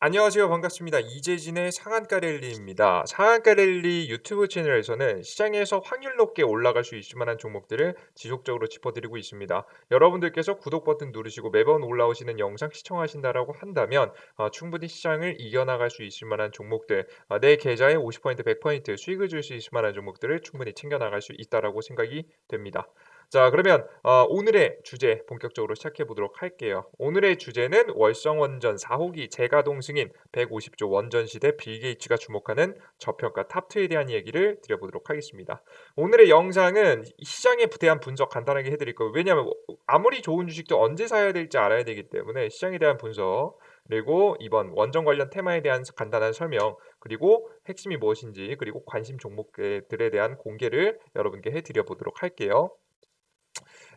안녕하세요. 반갑습니다. 이재진의 상한가 랠리입니다. 상한가 랠리 유튜브 채널에서는 시장에서 확률 높게 올라갈 수 있을 만한 종목들을 지속적으로 짚어드리고 있습니다. 여러분들께서 구독 버튼 누르시고 매번 올라오시는 영상 시청하신다라고 한다면 충분히 시장을 이겨나갈 수 있을 만한 종목들, 내 계좌에 50% 100% 수익을 줄 수 있을 만한 종목들을 충분히 챙겨나갈 수 있다라고 생각이 됩니다. 자, 그러면 오늘의 주제 본격적으로 시작해 보도록 할게요. 오늘의 주제는 월성원전 4호기 재가동 승인 150조 원전 시대 빌 게이츠가 주목하는 저평가 탑2에 대한 얘기를 드려보도록 하겠습니다. 오늘의 영상은 시장에 대한 분석 간단하게 해드릴 거예요. 왜냐하면 아무리 좋은 주식도 언제 사야 될지 알아야 되기 때문에 시장에 대한 분석, 그리고 이번 원전 관련 테마에 대한 간단한 설명, 그리고 핵심이 무엇인지, 그리고 관심 종목들에 대한 공개를 여러분께 해드려 보도록 할게요.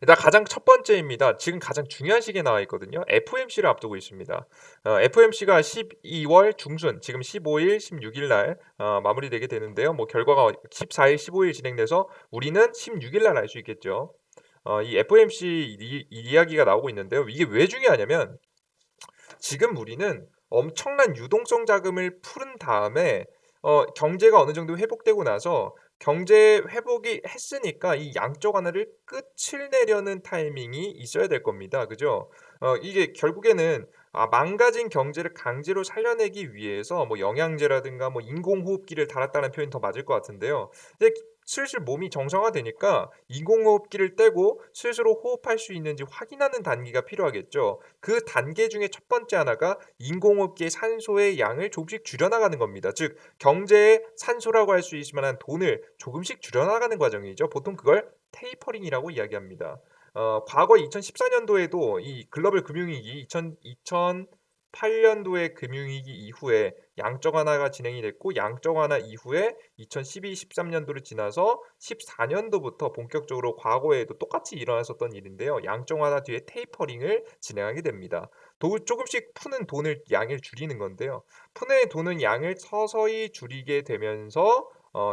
일단 가장 첫 번째입니다. 지금 가장 중요한 시기에 나와 있거든요. FOMC를 앞두고 있습니다. FOMC가 12월 중순, 지금 15일, 16일 날 마무리되게 되는데요. 뭐 결과가 14일, 15일 진행돼서 우리는 16일 날 알 수 있겠죠. 이 FOMC 이야기가 나오고 있는데요. 이게 왜 중요하냐면 지금 우리는 엄청난 유동성 자금을 푸른 다음에 경제가 어느 정도 회복되고 나서 경제 회복이 했으니까 이 양적 완화를 끝을 내려는 타이밍이 있어야 될 겁니다. 그죠? 이게 결국에는 망가진 경제를 강제로 살려내기 위해서 뭐 영양제라든가 뭐 인공호흡기를 달았다는 표현이 더 맞을 것 같은데요. 이제 슬슬 몸이 정상화되니까 인공호흡기를 떼고 스스로 호흡할 수 있는지 확인하는 단계가 필요하겠죠. 그 단계 중에 첫 번째 하나가 인공호흡기의 산소의 양을 조금씩 줄여나가는 겁니다. 즉 경제의 산소라고 할 수 있을 만한 돈을 조금씩 줄여나가는 과정이죠. 보통 그걸 테이퍼링이라고 이야기합니다. 과거 2014년도에도 이 글로벌 금융위기 2008년도의 금융위기 이후에 양적 완화가 진행이 됐고 양적 완화 이후에 2012, 13년도를 지나서 14년도부터 본격적으로 과거에도 똑같이 일어났었던 일인데요. 양적 완화 뒤에 테이퍼링을 진행하게 됩니다. 조금씩 푸는 돈을 양을 줄이는 건데요. 푸는 돈은 양을 서서히 줄이게 되면서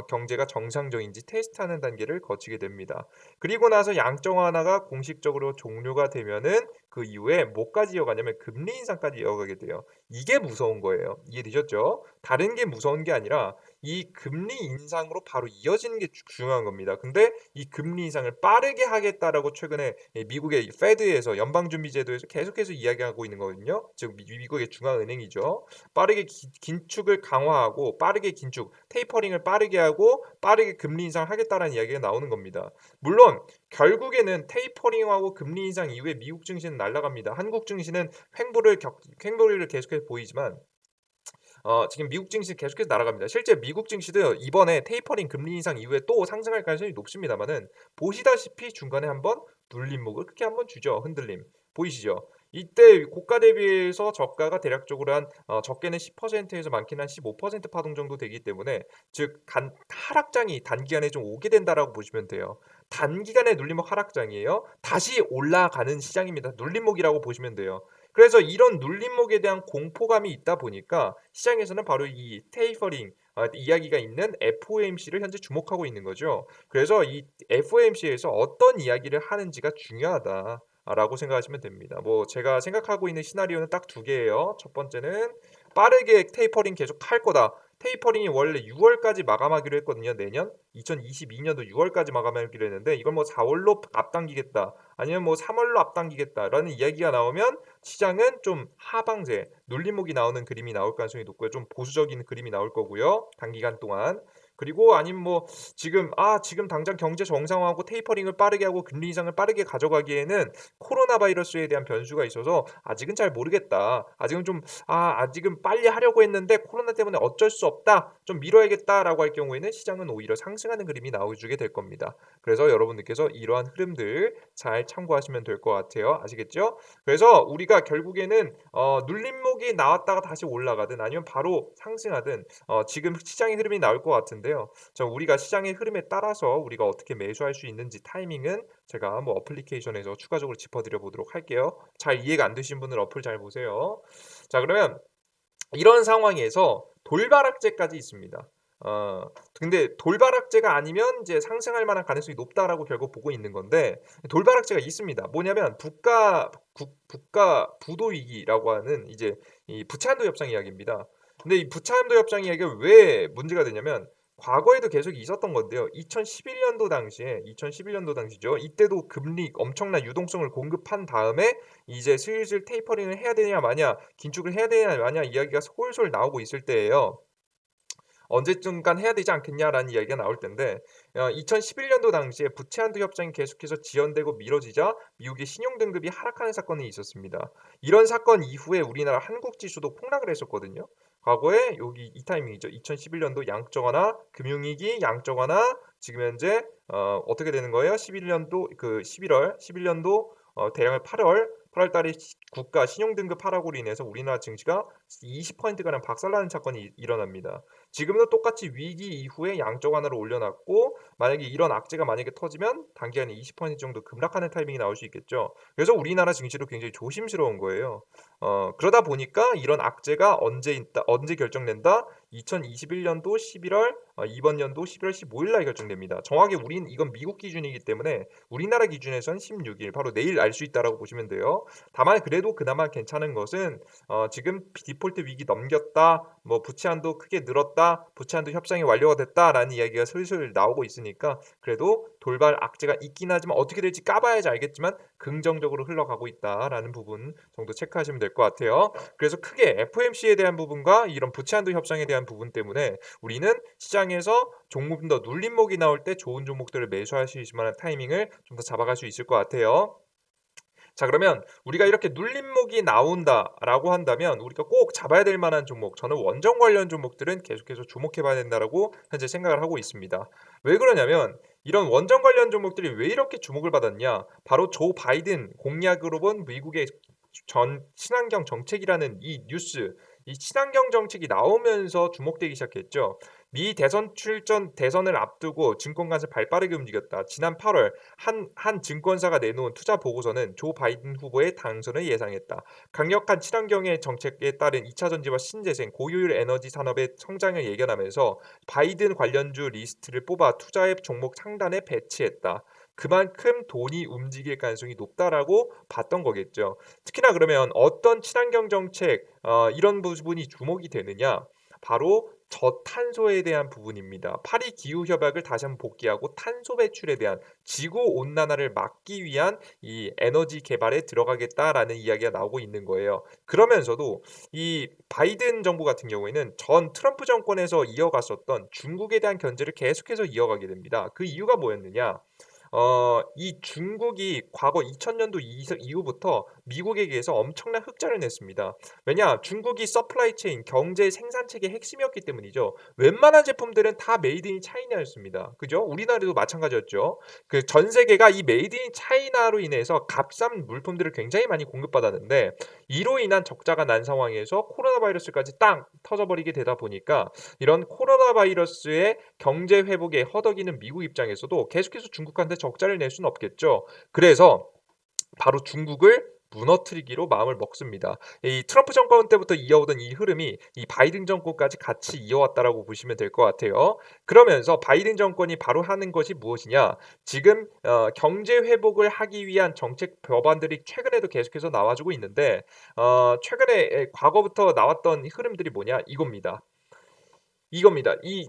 경제가 정상적인지 테스트하는 단계를 거치게 됩니다. 그리고 나서 양적 완화가 공식적으로 종료가 되면은 그 이후에 뭐까지 이어가냐면 금리 인상까지 이어가게 돼요. 이게 무서운 거예요. 이해되셨죠? 다른 게 무서운 게 아니라 이 금리 인상으로 바로 이어지는 게 중요한 겁니다. 근데 이 금리 인상을 빠르게 하겠다라고 최근에 이 미국의 페드에서 연방준비제도에서 계속해서 이야기하고 있는 거거든요. 즉 미국의 중앙은행이죠. 빠르게 긴축을 강화하고 빠르게 긴축, 테이퍼링을 빠르게 하고 빠르게 금리 인상을 하겠다라는 이야기가 나오는 겁니다. 물론 결국에는 테이퍼링하고 금리 인상 이후에 미국 증시는 날아갑니다. 한국 증시는 횡보를 계속해서 보이지만 지금 미국 증시 계속해서 날아갑니다. 실제 미국 증시도 이번에 테이퍼링 금리 인상 이후에 또 상승할 가능성이 높습니다만은 보시다시피 중간에 한번 눌림목을 크게 한번 주죠. 흔들림 보이시죠? 이때 고가 대비해서 저가가 대략적으로 한 적게는 10%에서 많게는 한 15% 파동 정도 되기 때문에 즉 하락장이 단기간에 좀 오게 된다라고 보시면 돼요. 단기간의 눌림목 하락장이에요. 다시 올라가는 시장입니다. 눌림목이라고 보시면 돼요. 그래서 이런 눌림목에 대한 공포감이 있다 보니까 시장에서는 바로 이 테이퍼링 이야기가 있는 FOMC를 현재 주목하고 있는 거죠. 그래서 이 FOMC에서 어떤 이야기를 하는지가 중요하다라고 생각하시면 됩니다. 뭐 제가 생각하고 있는 시나리오는 딱 두 개예요. 첫 번째는 빠르게 테이퍼링 계속 할 거다. 테이퍼링이 원래 6월까지 마감하기로 했거든요. 내년 2022년도 6월까지 마감하기로 했는데 이걸 뭐 4월로 앞당기겠다. 아니면 뭐 3월로 앞당기겠다라는 이야기가 나오면 시장은 좀 하방세, 눌림목이 나오는 그림이 나올 가능성이 높고요. 좀 보수적인 그림이 나올 거고요. 단기간 동안. 그리고 아니면 뭐 지금 당장 경제 정상화하고 테이퍼링을 빠르게 하고 금리 인상을 빠르게 가져가기에는 코로나 바이러스에 대한 변수가 있어서 아직은 잘 모르겠다. 아직은 좀 아직은 빨리 하려고 했는데 코로나 때문에 어쩔 수 없다. 좀 미뤄야겠다라고 할 경우에는 시장은 오히려 상승하는 그림이 나와주게 될 겁니다. 그래서 여러분들께서 이러한 흐름들 잘 참고하시면 될 것 같아요. 아시겠죠? 그래서 우리가 결국에는 눌림목이 나왔다가 다시 올라가든 아니면 바로 상승하든 지금 시장의 흐름이 나올 것 같은데요. 우리가 시장의 흐름에 따라서 우리가 어떻게 매수할 수 있는지 타이밍은 제가 뭐 어플리케이션에서 추가적으로 짚어드려 보도록 할게요. 잘 이해가 안 되신 분은 어플 잘 보세요. 자, 그러면 이런 상황에서 돌발악재까지 있습니다. 근데 돌발 악재가 아니면 이제 상승할 만한 가능성이 높다라고 결국 보고 있는 건데 돌발 악재가 있습니다. 뭐냐면 국가 부도 위기라고 하는 이제 이 부채 한도 협상 이야기입니다. 근데 이 부채 한도 협상 이야기가 왜 문제가 되냐면 과거에도 계속 있었던 건데요. 2011년도 당시죠. 이때도 금리 엄청난 유동성을 공급한 다음에 이제 슬슬 테이퍼링을 해야 되냐 마냐, 긴축을 해야 되냐 마냐 이야기가 솔솔 나오고 있을 때예요. 언제쯤간 해야 되지 않겠냐라는 이야기가 나올 텐데 2011년도 당시에 부채 한도 협정이 계속해서 지연되고 미뤄지자 미국의 신용 등급이 하락하는 사건이 있었습니다. 이런 사건 이후에 우리나라 한국 지수도 폭락을 했었거든요. 과거에 여기 이 타이밍이죠. 2011년도 양적 완화, 금융위기 양적 완화, 지금 현재 어떻게 되는 거예요? 11년도 그 11년도 대략 8월 달에 국가 신용등급 하락으로 인해서 우리나라 증시가 20%가량 박살나는 사건이 일어납니다. 지금도 똑같이 위기 이후에 양적 완화를 올려놨고 만약에 이런 악재가 만약에 터지면 단기간에 20% 정도 급락하는 타이밍이 나올 수 있겠죠. 그래서 우리나라 증시도 굉장히 조심스러운 거예요. 그러다 보니까 이런 악재가 언제 결정된다? 2021년도 11월 이번 연도 11월 15일 날 결정됩니다. 정확히 우린 이건 미국 기준이기 때문에 우리나라 기준에선 16일 바로 내일 알 수 있다라고 보시면 돼요. 다만 그래도 그나마 괜찮은 것은 지금 디폴트 위기 넘겼다, 뭐 부채 한도 크게 늘었다, 부채 한도 협상이 완료가 됐다라는 이야기가 슬슬 나오고 있으니까 그래도 돌발 악재가 있긴 하지만 어떻게 될지 까봐야지 알겠지만 긍정적으로 흘러가고 있다라는 부분 정도 체크하시면 될 것 같아요. 그래서 크게 FOMC에 대한 부분과 이런 부채 한도 협상에 대한 부분 때문에 우리는 시장에서 조금 더 눌림목이 나올 때 좋은 종목들을 매수하실 만한 타이밍을 좀 더 잡아갈 수 있을 것 같아요. 자, 그러면 우리가 이렇게 눌림목이 나온다라고 한다면 우리가 꼭 잡아야 될 만한 종목, 저는 원전 관련 종목들은 계속해서 주목해 봐야 된다라고 현재 생각을 하고 있습니다. 왜 그러냐면 이런 원전 관련 종목들이 왜 이렇게 주목을 받았냐? 바로 조 바이든 공약으로 본 미국의 전 친환경 정책이라는 이 뉴스, 이 친환경 정책이 나오면서 주목되기 시작했죠. 미 대선을 앞두고 증권가에서 발빠르게 움직였다. 지난 8월 한 증권사가 내놓은 투자 보고서는 조 바이든 후보의 당선을 예상했다. 강력한 친환경의 정책에 따른 2차 전지와 신재생, 고효율 에너지 산업의 성장을 예견하면서 바이든 관련주 리스트를 뽑아 투자의 종목 상단에 배치했다. 그만큼 돈이 움직일 가능성이 높다라고 봤던 거겠죠. 특히나 그러면 어떤 친환경 정책 이런 부분이 주목이 되느냐? 바로 저탄소에 대한 부분입니다. 파리 기후 협약을 다시 한번 복귀하고 탄소 배출에 대한 지구 온난화를 막기 위한 이 에너지 개발에 들어가겠다라는 이야기가 나오고 있는 거예요. 그러면서도 이 바이든 정부 같은 경우에는 전 트럼프 정권에서 이어갔었던 중국에 대한 견제를 계속해서 이어가게 됩니다. 그 이유가 뭐였느냐? 이 중국이 과거 2000년도 이후부터 미국에게서 엄청난 흑자를 냈습니다. 왜냐? 중국이 서플라이 체인, 경제 생산 체계의 핵심이었기 때문이죠. 웬만한 제품들은 다 메이드 인 차이나였습니다. 그죠? 우리나라도 마찬가지였죠. 그 전 세계가 이 메이드 인 차이나로 인해서 값싼 물품들을 굉장히 많이 공급받았는데 이로 인한 적자가 난 상황에서 코로나 바이러스까지 땅 터져버리게 되다 보니까 이런 코로나 바이러스의 경제 회복에 허덕이는 미국 입장에서도 계속해서 중국한테 적자를 낼 수는 없겠죠. 그래서 바로 중국을 무너뜨리기로 마음을 먹습니다. 이 트럼프 정권 때부터 이어오던 이 흐름이 이 바이든 정권까지 같이 이어왔다라고 보시면 될 것 같아요. 그러면서 바이든 정권이 바로 하는 것이 무엇이냐? 지금 경제 회복을 하기 위한 정책 법안들이 최근에도 계속해서 나와주고 있는데 최근에 과거부터 나왔던 흐름들이 뭐냐? 이겁니다. 이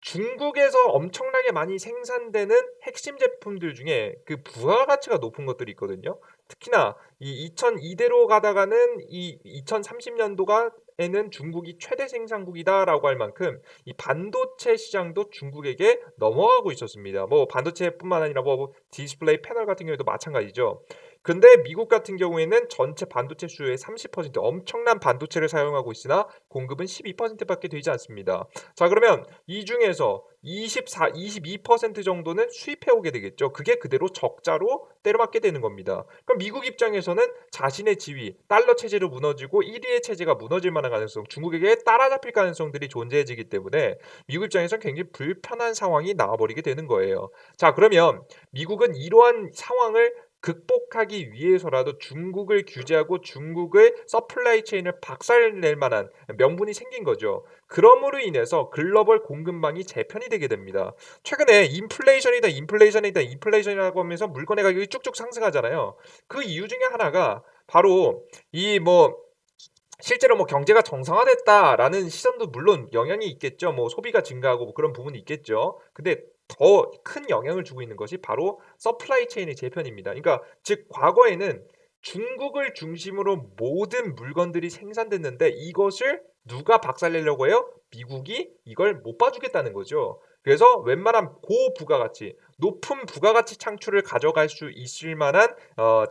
중국에서 엄청나게 많이 생산되는 핵심 제품들 중에 그 부가가치가 높은 것들이 있거든요. 특히나 이 2002대로 가다가는 이 2030년도가 에는 중국이 최대 생산국이다라고 할 만큼 이 반도체 시장도 중국에게 넘어가고 있었습니다. 뭐 반도체뿐만 아니라 뭐 디스플레이 패널 같은 경우에도 마찬가지죠. 근데 미국 같은 경우에는 전체 반도체 수요의 30% 엄청난 반도체를 사용하고 있으나 공급은 12%밖에 되지 않습니다. 자, 그러면 이 중에서 22% 정도는 수입해 오게 되겠죠. 그게 그대로 적자로 때려맞게 되는 겁니다. 그럼 미국 입장에서는 자신의 지위, 달러 체제로 무너지고 1위의 체제가 무너질 만한 가능성, 중국에게 따라잡힐 가능성들이 존재해지기 때문에 미국 입장에서는 굉장히 불편한 상황이 나와버리게 되는 거예요. 자, 그러면 미국은 이러한 상황을 극복하기 위해서라도 중국을 규제하고 중국의 서플라이 체인을 박살낼 만한 명분이 생긴 거죠. 그러므로 인해서 글로벌 공급망이 재편이 되게 됩니다. 최근에 인플레이션이다, 인플레이션이다, 인플레이션이라고 하면서 물건의 가격이 쭉쭉 상승하잖아요. 그 이유 중에 하나가 바로 이 실제로 경제가 정상화됐다라는 시선도 물론 영향이 있겠죠. 소비가 증가하고 그런 부분이 있겠죠. 근데 더 큰 영향을 주고 있는 것이 바로 서플라이 체인의 재편입니다. 그러니까 즉 과거에는 중국을 중심으로 모든 물건들이 생산됐는데 이것을 누가 박살내려고 해요? 미국이 이걸 못 봐주겠다는 거죠. 그래서 웬만한 고부가가치, 높은 부가가치 창출을 가져갈 수 있을 만한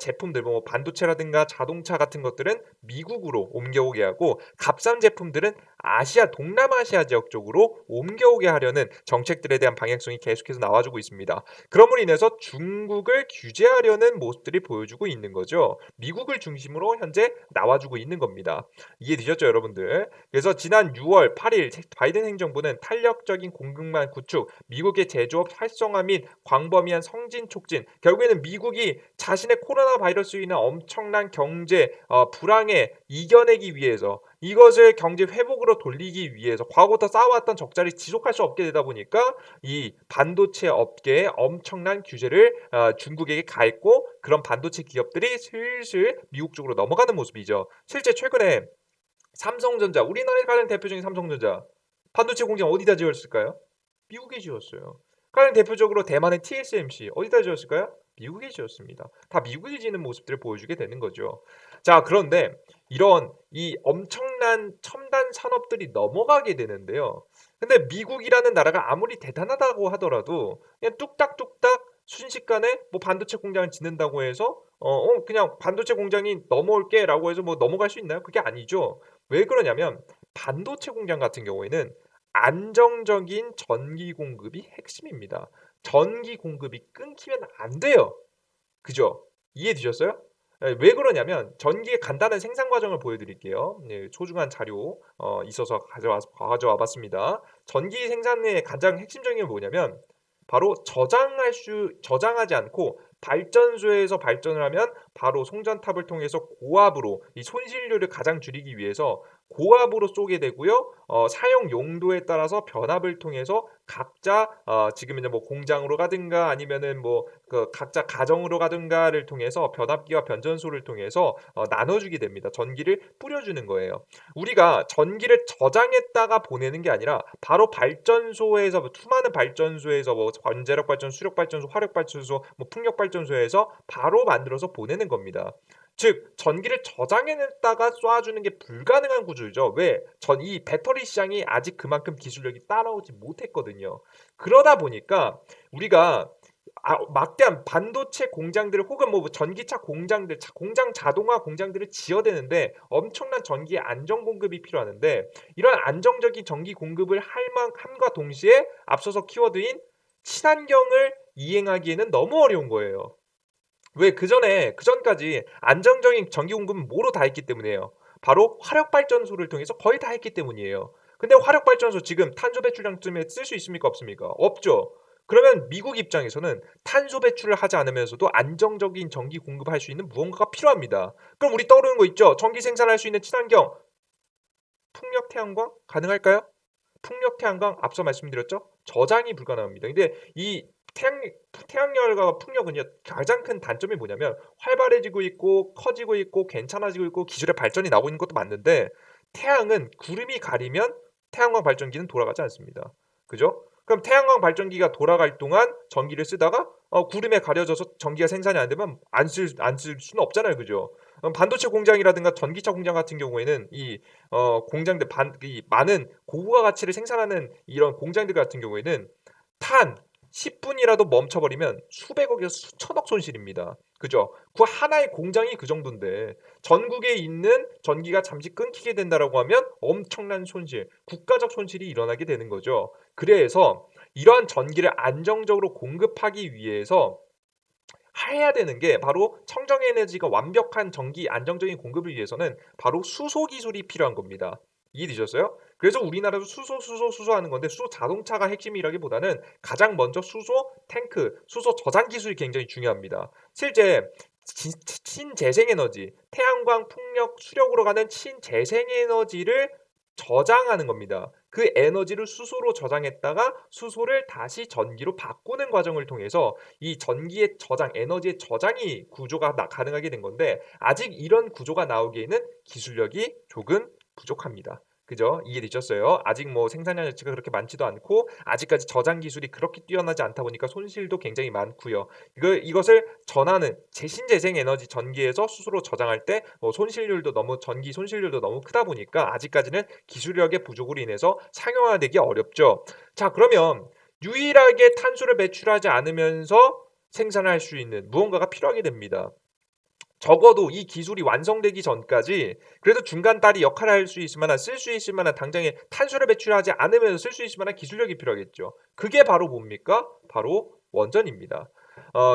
제품들, 반도체라든가 자동차 같은 것들은 미국으로 옮겨오게 하고 값싼 제품들은 아시아, 동남아시아 지역 쪽으로 옮겨오게 하려는 정책들에 대한 방향성이 계속해서 나와주고 있습니다. 그럼으로 인해서 중국을 규제하려는 모습들이 보여주고 있는 거죠. 미국을 중심으로 현재 나와주고 있는 겁니다. 이해되셨죠, 여러분들? 그래서 지난 6월 8일 바이든 행정부는 탄력적인 공급망 구축, 미국의 제조업 활성화 및 광범위한 성진 촉진, 결국에는 미국이 자신의 코로나 바이러스로 인한 엄청난 경제 불황에 이겨내기 위해서 이것을 경제 회복으로 돌리기 위해서 과거부터 쌓아왔던 적자를 지속할 수 없게 되다 보니까 이 반도체 업계에 엄청난 규제를 중국에게 가했고 그런 반도체 기업들이 슬슬 미국 쪽으로 넘어가는 모습이죠. 실제 최근에 삼성전자, 우리나라에 가장 대표적인 삼성전자 반도체 공장 어디다 지었을까요? 미국에 지었어요. 가장 대표적으로 대만의 TSMC 어디다 지었을까요? 미국에 지었습니다. 다 미국에 지는 모습들을 보여주게 되는 거죠. 자, 그런데 이런 이 엄청난 첨단 산업들이 넘어가게 되는데요. 근데 미국이라는 나라가 아무리 대단하다고 하더라도 그냥 뚝딱뚝딱 순식간에 반도체 공장을 짓는다고 해서 그냥 반도체 공장이 넘어올게라고 해서 넘어갈 수 있나요? 그게 아니죠. 왜 그러냐면 반도체 공장 같은 경우에는 안정적인 전기 공급이 핵심입니다. 전기 공급이 끊기면 안 돼요. 그죠? 이해되셨어요? 예, 왜 그러냐면 전기의 간단한 생산 과정을 보여드릴게요. 예, 소중한 자료 있어서 가져와 봤습니다. 전기 생산의 가장 핵심적인 게 뭐냐면 바로 저장하지 않고 발전소에서 발전을 하면 바로 송전탑을 통해서 고압으로 이 손실률을 가장 줄이기 위해서 고압으로 쏘게 되고요. 사용 용도에 따라서 변압을 통해서 각자 지금 이제 공장으로 가든가 아니면은 그 각자 가정으로 가든가를 통해서 변압기와 변전소를 통해서 나눠주게 됩니다. 전기를 뿌려주는 거예요. 우리가 전기를 저장했다가 보내는 게 아니라 바로 발전소에서 수많은 발전소에서 원자력 발전소, 수력 발전소, 화력 발전소, 풍력 발전소에서 바로 만들어서 보내는 겁니다. 즉 전기를 저장해냈다가 쏴주는 게 불가능한 구조죠. 왜? 이 배터리 시장이 아직 그만큼 기술력이 따라오지 못했거든요. 그러다 보니까 우리가 막대한 반도체 공장들 혹은 전기차 공장들, 공장 자동화 공장들을 지어대는데 엄청난 전기의 안정 공급이 필요하는데 이런 안정적인 전기 공급을 함과 동시에 앞서서 키워드인 친환경을 이행하기에는 너무 어려운 거예요. 왜 그전까지 안정적인 전기 공급은 뭐로 다 했기 때문이에요. 바로 화력 발전소를 통해서 거의 다 했기 때문이에요. 근데 화력 발전소 지금 탄소 배출량쯤에 쓸 수 있습니까? 없습니까? 없죠. 그러면 미국 입장에서는 탄소 배출을 하지 않으면서도 안정적인 전기 공급할 수 있는 무언가가 필요합니다. 그럼 우리 떠오르는 거 있죠? 전기 생산할 수 있는 친환경 풍력 태양광 가능할까요? 풍력 태양광 앞서 말씀드렸죠? 저장이 불가능합니다. 근데 이 태양열과 풍력은요 가장 큰 단점이 뭐냐면 활발해지고 있고 커지고 있고 괜찮아지고 있고 기술의 발전이 나오고 있는 것도 맞는데 태양은 구름이 가리면 태양광 발전기는 돌아가지 않습니다. 그죠? 그럼 태양광 발전기가 돌아갈 동안 전기를 쓰다가 구름에 가려져서 전기가 생산이 안 되면 안 쓸 수는 없잖아요. 그죠? 반도체 공장이라든가 전기차 공장 같은 경우에는 이 공장들 이 많은 고부가 가치를 생산하는 이런 공장들 같은 경우에는 탄 10분이라도 멈춰버리면 수백억에서 수천억 손실입니다. 그죠? 그 하나의 공장이 그 정도인데 전국에 있는 전기가 잠시 끊기게 된다라고 하면 엄청난 손실, 국가적 손실이 일어나게 되는 거죠. 그래서 이러한 전기를 안정적으로 공급하기 위해서 해야 되는 게 바로 청정 에너지가 완벽한 전기 안정적인 공급을 위해서는 바로 수소 기술이 필요한 겁니다. 이해되셨어요? 그래서 우리나라도 수소, 수소, 수소 하는 건데 수소 자동차가 핵심이라기보다는 가장 먼저 수소 탱크, 수소 저장 기술이 굉장히 중요합니다. 실제 신재생에너지, 태양광, 풍력, 수력으로 가는 신재생에너지를 저장하는 겁니다. 그 에너지를 수소로 저장했다가 수소를 다시 전기로 바꾸는 과정을 통해서 이 전기의 저장, 에너지의 저장이 구조가 가능하게 된 건데 아직 이런 구조가 나오기에는 기술력이 조금 부족합니다. 그죠? 이해되셨어요? 아직 뭐 생산량 자체가 그렇게 많지도 않고 아직까지 저장 기술이 그렇게 뛰어나지 않다 보니까 손실도 굉장히 많고요. 이것을 전하는 신재생 에너지 전기에서 수소로 저장할 때 손실률도 너무 전기 손실률도 너무 크다 보니까 아직까지는 기술력의 부족으로 인해서 상용화되기 어렵죠. 자, 그러면 유일하게 탄소를 배출하지 않으면서 생산할 수 있는 무언가가 필요하게 됩니다. 적어도 이 기술이 완성되기 전까지 그래도 중간다리 역할을 할 수 있을 만한 쓸 수 있을 만한 당장에 탄소를 배출하지 않으면서 쓸 수 있을 만한 기술력이 필요하겠죠. 그게 바로 뭡니까? 바로 원전입니다.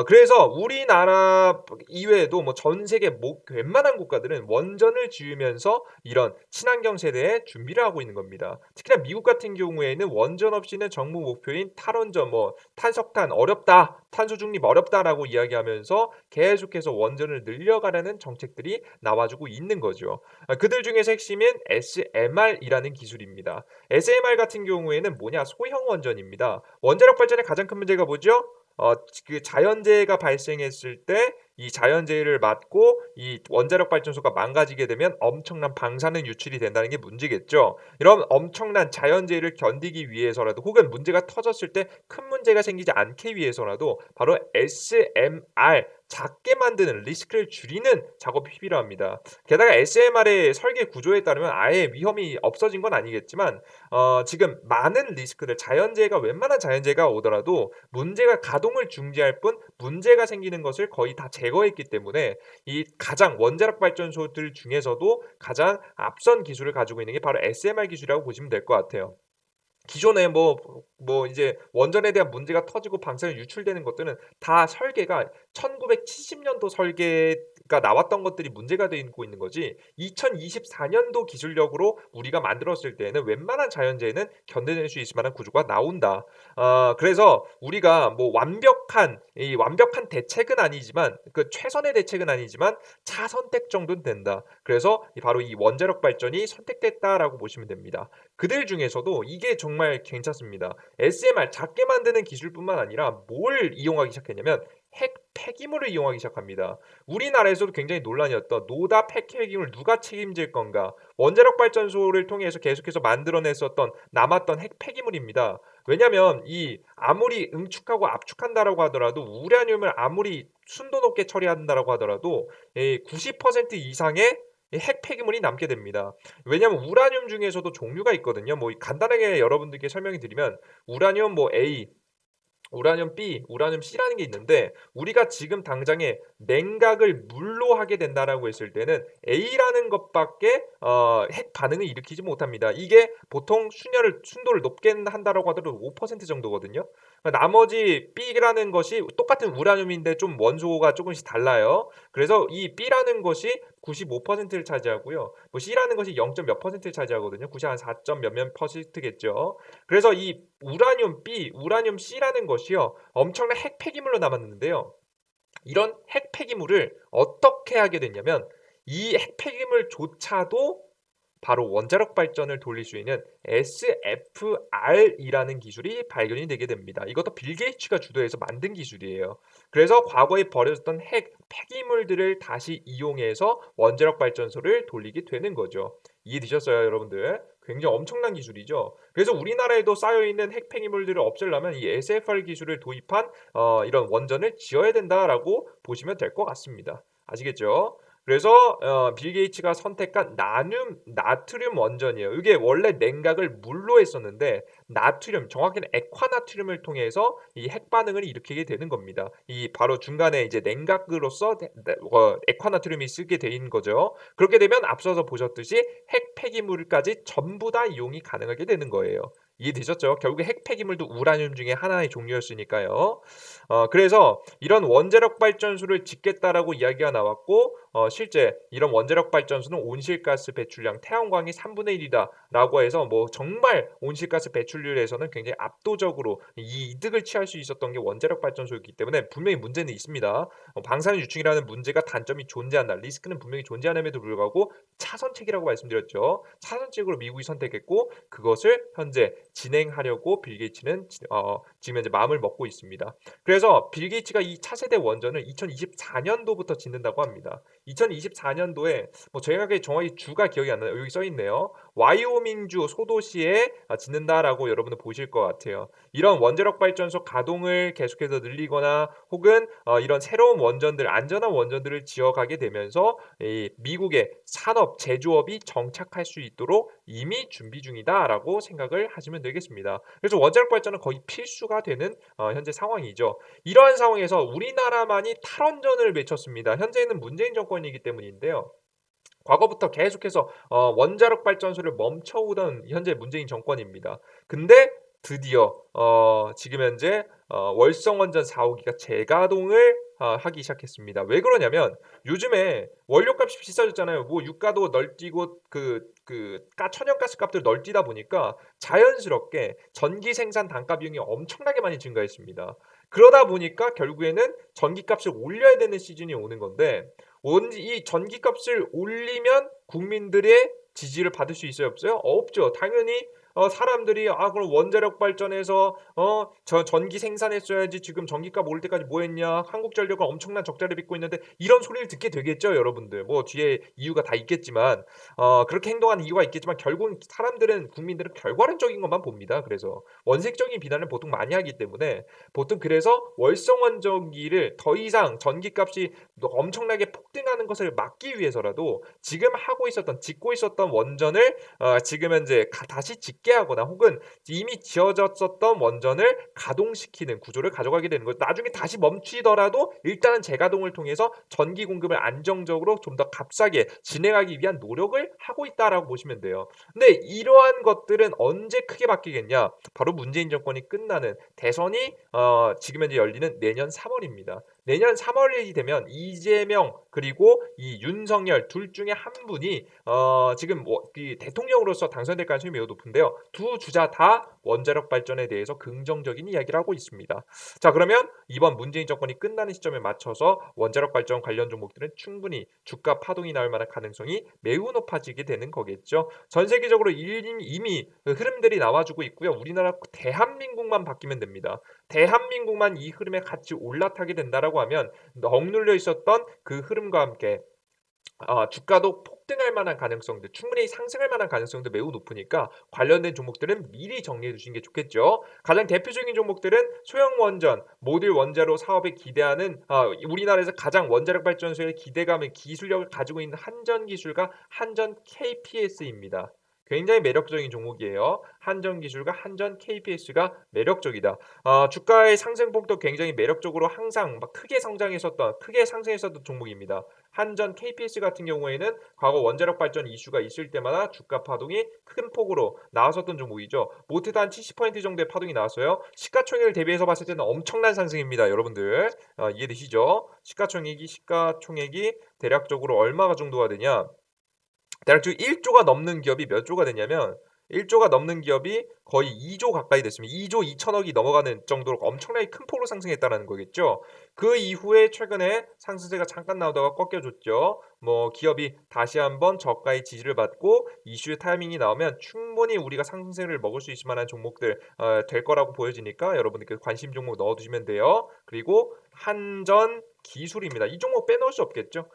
그래서 우리나라 이외에도 뭐 전 세계 웬만한 국가들은 원전을 지으면서 이런 친환경 세대에 준비를 하고 있는 겁니다. 특히나 미국 같은 경우에는 원전 없이는 정부 목표인 탈원전, 뭐 탄석탄 어렵다, 탄소 중립 어렵다라고 이야기하면서 계속해서 원전을 늘려가려는 정책들이 나와주고 있는 거죠. 그들 중에서 핵심인 SMR이라는 기술입니다. SMR 같은 경우에는 뭐냐? 소형 원전입니다. 원자력 발전의 가장 큰 문제가 뭐죠? 그 자연재해가 발생했을 때 이 자연재해를 막고 이 원자력 발전소가 망가지게 되면 엄청난 방사능 유출이 된다는 게 문제겠죠. 이런 엄청난 자연재해를 견디기 위해서라도 혹은 문제가 터졌을 때 큰 문제가 생기지 않기 위해서라도 바로 SMR 작게 만드는 리스크를 줄이는 작업이 필요합니다. 게다가 SMR의 설계 구조에 따르면 아예 위험이 없어진 건 아니겠지만 지금 많은 리스크들 자연재해가 웬만한 자연재해가 오더라도 문제가 가동을 중지할 뿐 문제가 생기는 것을 거의 다 제거했기 때문에 이 가장 원자력 발전소들 중에서도 가장 앞선 기술을 가지고 있는 게 바로 SMR 기술이라고 보시면 될 것 같아요. 기존에 이제 원전에 대한 문제가 터지고 방사능 유출되는 것들은 다 설계가 1970년도 설계가 나왔던 것들이 문제가 되고 있는 거지 2024년도 기술력으로 우리가 만들었을 때에는 웬만한 자연재해는 견뎌낼 수 있을 만한 구조가 나온다. 그래서 우리가 뭐 완벽한 대책은 아니지만 그 최선의 대책은 아니지만 차선택 정도는 된다. 그래서 바로 이 원자력 발전이 선택됐다라고 보시면 됩니다. 그들 중에서도 이게 정말 괜찮습니다. SMR 작게 만드는 기술뿐만 아니라 뭘 이용하기 시작했냐면 핵 폐기물을 이용하기 시작합니다. 우리나라에서도 굉장히 논란이었던 노답 핵 폐기물 누가 책임질 건가? 원자력 발전소를 통해서 계속해서 만들어냈었던 남았던 핵 폐기물입니다. 왜냐하면 이 아무리 응축하고 압축한다라고 하더라도 우라늄을 아무리 순도 높게 처리한다라고 하더라도 90% 이상의 핵 폐기물이 남게 됩니다. 왜냐하면 우라늄 중에서도 종류가 있거든요. 뭐 간단하게 여러분들께 설명해 드리면 우라늄 뭐 A, 우라늄 B, 우라늄 C라는 게 있는데 우리가 지금 당장에 냉각을 물로 하게 된다라고 했을 때는 A라는 것밖에 핵 반응을 일으키지 못합니다. 이게 보통 순도를 높게 한다라고 하더라도 5% 정도거든요. 나머지 B라는 것이 똑같은 우라늄인데 좀 원소가 조금씩 달라요. 그래서 이 B라는 것이 95%를 차지하고요. 뭐 C라는 것이 0. 몇 퍼센트를 차지하거든요. 90 한 4. 몇몇 퍼센트겠죠. 그래서 이 우라늄 B, 우라늄 C라는 것이요. 엄청난 핵 폐기물로 남았는데요. 이런 핵 폐기물을 어떻게 하게 됐냐면 이 핵 폐기물조차도 바로 원자력 발전을 돌릴 수 있는 SFR이라는 기술이 발견이 되게 됩니다. 이것도 빌 게이츠가 주도해서 만든 기술이에요. 그래서 과거에 버려졌던 핵 폐기물들을 다시 이용해서 원자력 발전소를 돌리게 되는 거죠. 이해되셨어요, 여러분들? 굉장히 엄청난 기술이죠. 그래서 우리나라에도 쌓여있는 핵 폐기물들을 없애려면 이 SFR 기술을 도입한 이런 원전을 지어야 된다라고 보시면 될 것 같습니다. 아시겠죠? 그래서 빌 게이츠가 선택한 나트륨 원전이에요. 이게 원래 냉각을 물로 했었는데 나트륨, 정확히는 액화나트륨을 통해서 이 핵 반응을 일으키게 되는 겁니다. 이 바로 중간에 이제 냉각으로서 액화나트륨이 쓰게 된 거죠. 그렇게 되면 앞서서 보셨듯이 핵 폐기물까지 전부 다 이용이 가능하게 되는 거예요. 이해되셨죠? 결국에 핵 폐기물도 우라늄 중에 하나의 종류였으니까요. 그래서 이런 원자력 발전소를 짓겠다라고 이야기가 나왔고 실제 이런 원자력 발전소는 온실가스 배출량 태양광이 3분의 1이다라고 해서 뭐 정말 온실가스 배출률에서는 굉장히 압도적으로 이 이득을 취할 수 있었던 게 원자력 발전소였기 때문에 분명히 문제는 있습니다. 방사능 유출이라는 문제가 단점이 존재한다. 리스크는 분명히 존재함에도 불구하고 차선책이라고 말씀드렸죠. 차선책으로 미국이 선택했고 그것을 현재 진행하려고 빌 게이츠는 지금 현재 마음을 먹고 있습니다. 그래서 빌 게이츠가 이 차세대 원전을 2024년도부터 짓는다고 합니다. 2024년도에 뭐 제가 정확히 주가 기억이 안 나요. 여기 써 있네요. 와이오밍주 소도시에 짓는다라고 여러분은 보실 것 같아요. 이런 원자력 발전소 가동을 계속해서 늘리거나 혹은 이런 새로운 원전들, 안전한 원전들을 지어가게 되면서 이 미국의 산업 제조업이 정착할 수 있도록 이미 준비 중이다라고 생각을 하시면 되겠습니다. 그래서 원자력 발전은 거의 필수가 되는 현재 상황이죠. 이러한 상황에서 우리나라만이 탈원전을 외쳤습니다. 현재는 문재인 정권이기 때문인데요. 과거부터 계속해서 원자력 발전소를 멈춰오던 현재 문재인 정권입니다. 근데 드디어 지금 현재 월성원전 4호기가 재가동을 하기 시작했습니다. 왜 그러냐면 요즘에 원료값이 비싸졌잖아요. 뭐 유가도 널뛰고 천연가스 값들 널뛰다 보니까 자연스럽게 전기 생산 단가 비용이 엄청나게 많이 증가했습니다. 그러다 보니까 결국에는 전기값을 올려야 되는 시즌이 오는 건데 이 전기값을 올리면 국민들의 지지를 받을 수 있어요, 없어요? 없죠. 당연히 사람들이 그럼 원자력 발전해서 저 전기 생산했어야지 지금 전기값 오를 때까지 뭐 했냐? 한국전력은 엄청난 적자를 빚고 있는데 이런 소리를 듣게 되겠죠, 여러분들. 뭐 뒤에 이유가 다 있겠지만 그렇게 행동하는 이유가 있겠지만 결국은 사람들은 국민들은 결과론적인 것만 봅니다. 그래서 원색적인 비난을 보통 많이 하기 때문에 보통 그래서 월성원전기를 더 이상 전기값이 엄청나게 폭등하는 것을 막기 위해서라도 지금 짓고 있었던 원전을 지금 현재 다시 짓게 하거나 혹은 이미 지어졌었던 원전을 가동시키는 구조를 가져가게 되는 거예요. 나중에 다시 멈추더라도 일단은 재가동을 통해서 전기 공급을 안정적으로 좀 더 값싸게 진행하기 위한 노력을 하고 있다라고 보시면 돼요. 근데 이러한 것들은 언제 크게 바뀌겠냐? 바로 문재인 정권이 끝나는 대선이 지금 현재 열리는 내년 3월입니다. 내년 3월이 되면 이재명 그리고 이 윤석열 둘 중에 한 분이 지금 대통령으로서 당선될 가능성이 매우 높은데요. 두 주자 다 원자력 발전에 대해서 긍정적인 이야기를 하고 있습니다. 자, 그러면 이번 문재인 정권이 끝나는 시점에 맞춰서 원자력 발전 관련 종목들은 충분히 주가 파동이 나올 만한 가능성이 매우 높아지게 되는 거겠죠. 전 세계적으로 이미 그 흐름들이 나와주고 있고요. 우리나라 대한민국만 바뀌면 됩니다. 대한민국만 이 흐름에 같이 올라타게 된다라고 하면 억눌려 있었던 그 흐름과 함께 주가도 폭등할 만한 가능성들, 충분히 상승할 만한 가능성도 매우 높으니까 관련된 종목들은 미리 정리해 두시는 게 좋겠죠. 가장 대표적인 종목들은 소형 원전, 모듈 원자로 사업에 기대하는 우리나라에서 가장 원자력 발전소에 기대감의 기술력을 가지고 있는 한전기술과 한전 KPS입니다. 굉장히 매력적인 종목이에요. 한전기술과 한전 KPS가 매력적이다. 주가의 상승폭도 굉장히 매력적으로 항상 크게 상승했었던 종목입니다. 한전 KPS 같은 경우에는 과거 원자력 발전 이슈가 있을 때마다 주가 파동이 큰 폭으로 나왔었던 종목이죠. 못해도 한 70% 정도의 파동이 나왔어요. 시가총액을 대비해서 봤을 때는 엄청난 상승입니다. 여러분들 이해되시죠? 시가총액이 대략적으로 얼마가 정도가 되냐? 대략적으로 1조가 넘는 기업이 몇 조가 되냐면 1조가 넘는 기업이 거의 2조 가까이 됐습니다. 2조 2천억이 넘어가는 정도로 엄청나게 큰 폭으로 상승했다는 거겠죠. 그 이후에 최근에 상승세가 잠깐 나오다가 꺾여줬죠. 뭐 기업이 다시 한번 저가의 지지를 받고 이슈의 타이밍이 나오면 충분히 우리가 상승세를 먹을 수 있을 만한 종목들 될 거라고 보여지니까 여러분들 관심 종목 넣어두시면 돼요. 그리고 한전 기술입니다. 이 종목 빼놓을 수 없겠죠.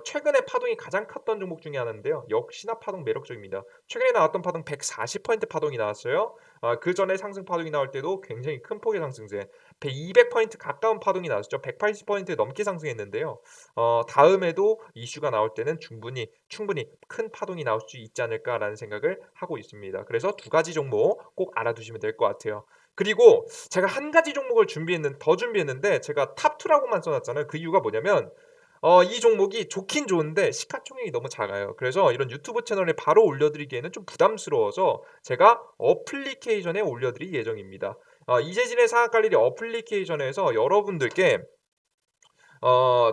최근에 파동이 가장 컸던 종목 중에 하나인데요. 역시나 파동 매력적입니다. 최근에 나왔던 파동 140% 파동이 나왔어요. 그 전에 상승 파동이 나올 때도 굉장히 큰 폭의 상승세, 200% 가까운 파동이 나왔죠. 180% 넘게 상승했는데요. 다음에도 이슈가 나올 때는 충분히 큰 파동이 나올 수 있지 않을까라는 생각을 하고 있습니다. 그래서 두 가지 종목 꼭 알아두시면 될 것 같아요. 그리고 제가 한 가지 종목을 더 준비했는데 제가 탑2라고만 써놨잖아요. 그 이유가 뭐냐면 이 종목이 좋긴 좋은데 시가총액이 너무 작아요. 그래서 이런 유튜브 채널에 바로 올려드리기에는 좀 부담스러워서 제가 어플리케이션에 올려드릴 예정입니다. 이재진의 상한가리리 어플리케이션에서 여러분들께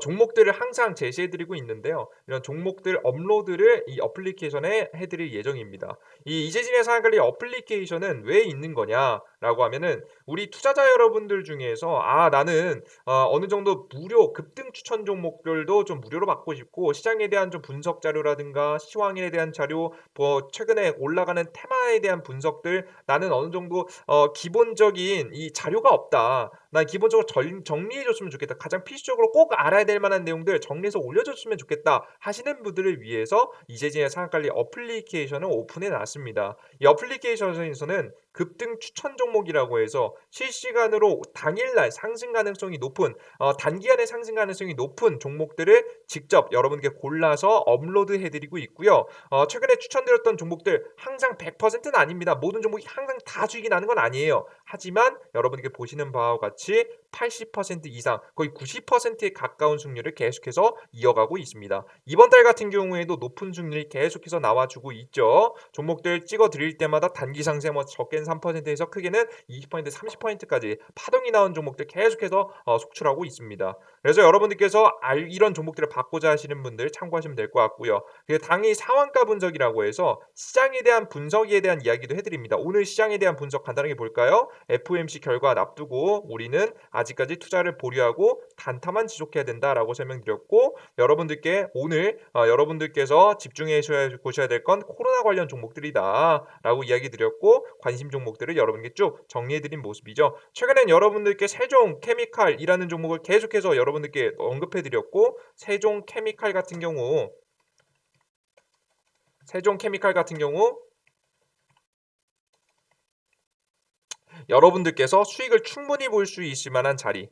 종목들을 항상 제시해 드리고 있는데요. 이런 종목들 업로드를 이 어플리케이션에 해 드릴 예정입니다. 이 이재진의 상한관리 어플리케이션은 왜 있는 거냐라고 하면은 우리 투자자 여러분들 중에서 나는 어느 정도 무료 급등 추천 종목들도 좀 무료로 받고 싶고 시장에 대한 좀 분석 자료라든가 시황에 대한 자료 뭐 최근에 올라가는 테마에 대한 분석들 나는 어느 정도 기본적인 이 자료가 없다. 난 기본적으로 정리해 줬으면 좋겠다. 가장 필수적으로 꼭 알아야 될 만한 내용들 정리해서 올려줬으면 좋겠다 하시는 분들을 위해서 이재진의 상한관리 어플리케이션을 오픈해 놨습니다. 이 어플리케이션에서는 급등 추천 종목이라고 해서 실시간으로 당일날 상승 가능성이 높은 단기간에 상승 가능성이 높은 종목들을 직접 여러분께 골라서 업로드해 드리고 있고요. 최근에 추천드렸던 종목들 항상 100%는 아닙니다. 모든 종목이 항상 다 수익이 나는 건 아니에요. 하지만 여러분께 보시는 바와 같이 80% 이상 거의 90%에 가까운 승률을 계속해서 이어가고 있습니다. 이번 달 같은 경우에도 높은 승률이 계속해서 나와주고 있죠. 종목들 찍어 드릴 때마다 단기 상승 뭐 적게는 3%에서 크게는 20% 30%까지 파동이 나온 종목들 계속해서 속출하고 있습니다. 그래서 여러분들께서 이런 종목들을 받고자 하시는 분들 참고하시면 될 것 같고요. 당일 상한가 분석이라고 해서 시장에 대한 분석에 대한 이야기도 해드립니다. 오늘 시장에 대한 분석 간단하게 볼까요? FOMC 결과 납두고 우리는 아직까지 투자를 보류하고 단타만 지속해야 된다라고 설명드렸고 여러분들께 오늘 여러분들께서 집중해 보셔야 될 건 코로나 관련 종목들이다라고 이야기 드렸고 관심 종목들을 여러분께 쭉 정리해드린 모습이죠. 최근엔 여러분들께 세종 케미칼이라는 종목을 계속해서 여러분들께 언급해드렸고 세종 케미칼 같은 경우 여러분들께서 수익을 충분히 볼 수 있을 만한 자리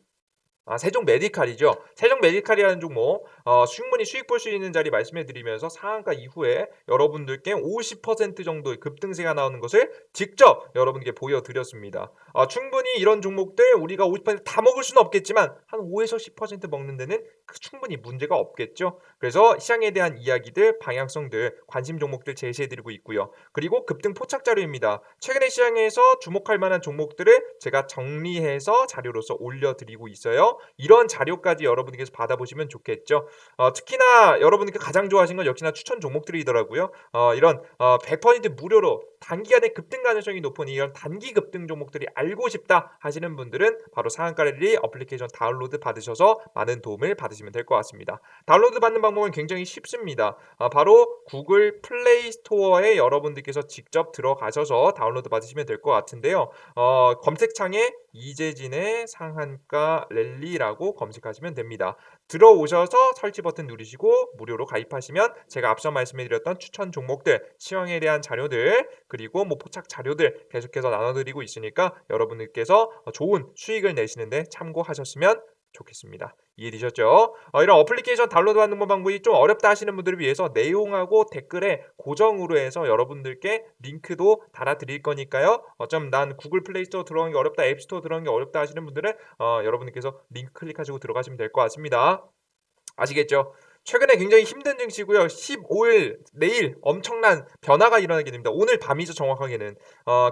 세종 메디칼이죠. 세종 메디칼이라는 종목 충분히 수익 볼 수 있는 자리 말씀해 드리면서 상한가 이후에 여러분들께 50% 정도의 급등세가 나오는 것을 직접 여러분께 보여드렸습니다. 충분히 이런 종목들 우리가 50%다 먹을 수는 없겠지만 한 5에서 10% 먹는 데는 충분히 문제가 없겠죠. 그래서 시장에 대한 이야기들, 방향성들, 관심 종목들 제시해 드리고 있고요. 그리고 급등 포착 자료입니다. 최근에 시장에서 주목할 만한 종목들을 제가 정리해서 자료로서 올려드리고 있어요. 이런 자료까지 여러분께서 받아보시면 좋겠죠. 특히나 여러분께 가장 좋아하신 건 역시나 추천 종목들이더라고요. 이런 100% 무료로 단기간에 급등 가능성이 높은 이런 단기 급등 종목들이 알고 싶다 하시는 분들은 바로 상한가랠리 어플리케이션 다운로드 받으셔서 많은 도움을 받으시면 될 것 같습니다. 다운로드 받는 방법은 굉장히 쉽습니다. 바로 구글 플레이 스토어에 여러분들께서 직접 들어가셔서 다운로드 받으시면 될 것 같은데요. 검색창에 이재진의 상한가 랠리라고 검색하시면 됩니다. 들어오셔서 설치 버튼 누르시고 무료로 가입하시면 제가 앞서 말씀해드렸던 추천 종목들, 시황에 대한 자료들 그리고 뭐 포착 자료들 계속해서 나눠드리고 있으니까 여러분들께서 좋은 수익을 내시는데 참고하셨으면 좋겠습니다. 이해되셨죠? 이런 어플리케이션 다운로드하는 방법이 좀 어렵다 하시는 분들을 위해서 내용하고 댓글에 고정으로 해서 여러분들께 링크도 달아드릴 거니까요. 좀 난 구글 플레이 스토어 들어가는 게 어렵다, 앱 스토어 들어가는 게 어렵다 하시는 분들은 여러분들께서 링크 클릭하시고 들어가시면 될 것 같습니다. 아시겠죠? 최근에 굉장히 힘든 증시고요. 15일 내일 엄청난 변화가 일어나게 됩니다. 오늘 밤이죠 정확하게는.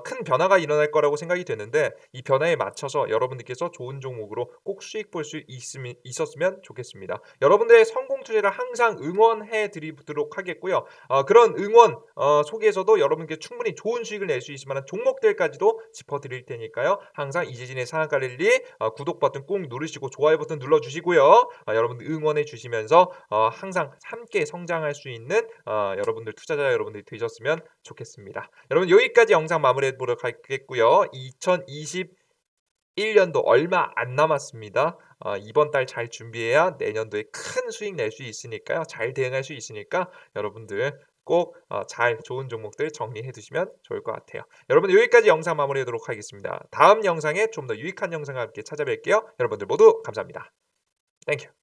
큰 변화가 일어날 거라고 생각이 되는데 이 변화에 맞춰서 여러분들께서 좋은 종목으로 꼭 수익 볼 수 있었으면 좋겠습니다. 여러분들의 성공 투자를 항상 응원해 드리도록 하겠고요. 그런 응원 속에서도 여러분께 충분히 좋은 수익을 낼 수 있을 만한 종목들까지도 짚어드릴 테니까요. 항상 이재진의 상한가 랠리 구독 버튼 꼭 누르시고 좋아요 버튼 눌러주시고요. 여러분들 응원해 주시면서 항상 함께 성장할 수 있는 여러분들 투자자 여러분들이 되셨으면 좋겠습니다. 여러분 여기까지 영상 마무리해 보도록 하겠고요. 2021년도 얼마 안 남았습니다. 이번 달 잘 준비해야 내년도에 큰 수익 낼 수 있으니까요. 잘 대응할 수 있으니까 여러분들 꼭 잘 좋은 종목들 정리해 두시면 좋을 것 같아요. 여러분 여기까지 영상 마무리하도록 하겠습니다. 다음 영상에 좀 더 유익한 영상과 함께 찾아뵐게요. 여러분들 모두 감사합니다. 땡큐.